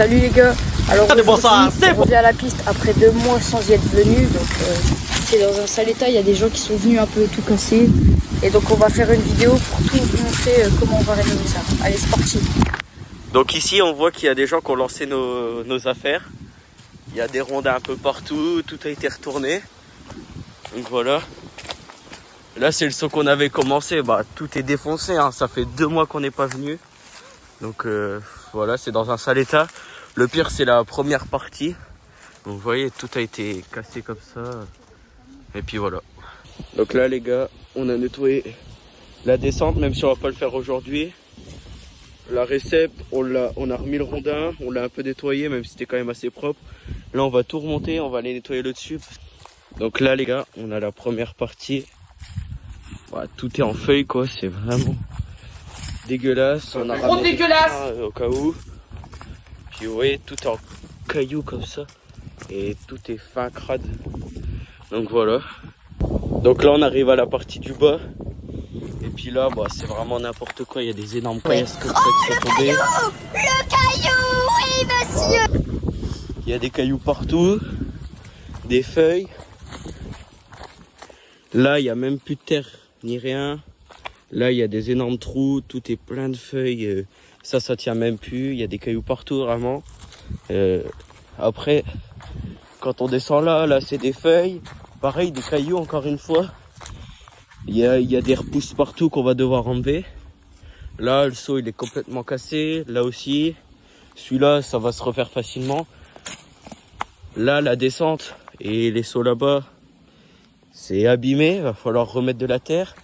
Salut les gars. Alors on revient à la piste après 2 mois sans y être venu. Donc c'est dans un sale état, il y a des gens qui sont venus un peu tout casser. Et donc on va faire une vidéo pour tout vous montrer comment on va rénover ça. Allez, c'est parti. Donc ici on voit qu'il y a des gens qui ont lancé nos affaires. Il y a des rondins un peu partout, tout a été retourné. Donc voilà. Là c'est le saut qu'on avait commencé, bah tout est défoncé, hein. Ça fait 2 mois qu'on n'est pas venu. Donc voilà, c'est dans un sale état. Le pire c'est la première partie. Donc vous voyez, tout a été cassé comme ça. Et puis voilà. Donc là les gars, on a nettoyé la descente, même si on va pas le faire aujourd'hui. La récep, on a remis le rondin, on l'a un peu nettoyé, même si c'était quand même assez propre. Là on va tout remonter, on va aller nettoyer le dessus. Donc là les gars, on a la première partie. Ouais, tout est en feuilles quoi, c'est vraiment dégueulasse. On a ramené dégueulasse au cas où. Puis vous voyez, tout est en cailloux comme ça. Et tout est fin crade. Donc voilà. Donc là on arrive à la partie du bas. Et puis là, bah, c'est vraiment n'importe quoi. Il y a des énormes caillasses comme ça qui sont tombées. Le caillou, oui monsieur. Il y a des cailloux partout. Des feuilles. Là, il n'y a même plus de terre ni rien. Là, il y a des énormes trous. Tout est plein de feuilles. Ça tient même plus. Il y a des cailloux partout, vraiment. Après, quand on descend là, c'est des feuilles. Pareil, des cailloux, encore une fois. Il y a des repousses partout qu'on va devoir enlever. Là, le seau, il est complètement cassé. Là aussi. Celui-là, ça va se refaire facilement. Là, la descente et les seaux là-bas, c'est abîmé. Il va falloir remettre de la terre.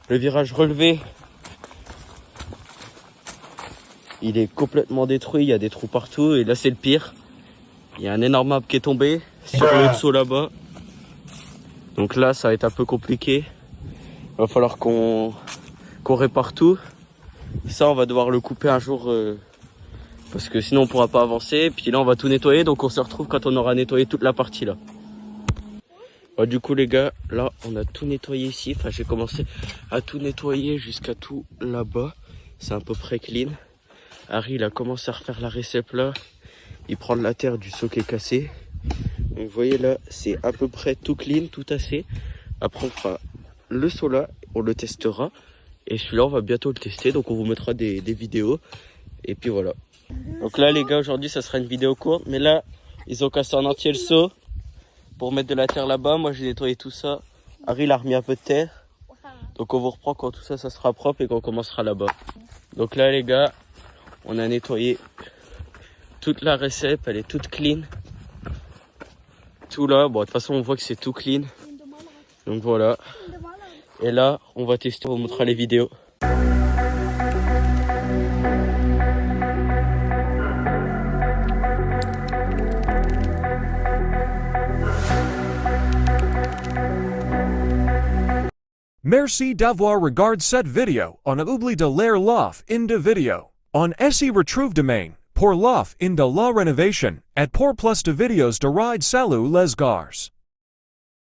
Le virage relevé, il est complètement détruit. Il y a des trous partout. Et là, c'est le pire. Il y a un énorme arbre qui est tombé sur le seau là-bas. Donc là, ça va être un peu compliqué. Il va falloir qu'on répare tout. Ça, on va devoir le couper un jour parce que sinon on pourra pas avancer. Puis là, on va tout nettoyer. Donc on se retrouve quand on aura nettoyé toute la partie là. Bah, du coup les gars, là on a tout nettoyé ici. Enfin, j'ai commencé à tout nettoyer jusqu'à tout là-bas. C'est à peu près clean. Harry, il a commencé à refaire la récep là. Il prend de la terre du seau qui est cassé. Donc vous voyez là, c'est à peu près tout clean, tout assez. Après on fera le seau là, on le testera. Et celui-là, on va bientôt le tester. Donc on vous mettra des vidéos. Et puis voilà. Donc là les gars, aujourd'hui ça sera une vidéo courte. Mais là, ils ont cassé en entier le seau pour mettre de la terre là-bas. Moi j'ai nettoyé tout ça. Harry il a remis un peu de terre. Donc on vous reprend quand tout ça, ça sera propre et qu'on commencera là-bas. Donc là les gars, on a nettoyé toute la récep. Elle est toute clean. Tout là, bon de toute façon on voit que c'est tout clean. Donc voilà. Et là, on va tester, on vous montrera les vidéos. Merci d'avoir regardé cette vidéo. On a oublié de lire l'offre in de vidéo. On essaie retrouve demain pour l'offre in de la rénovation et pour plus de vidéos de ride salut les gars.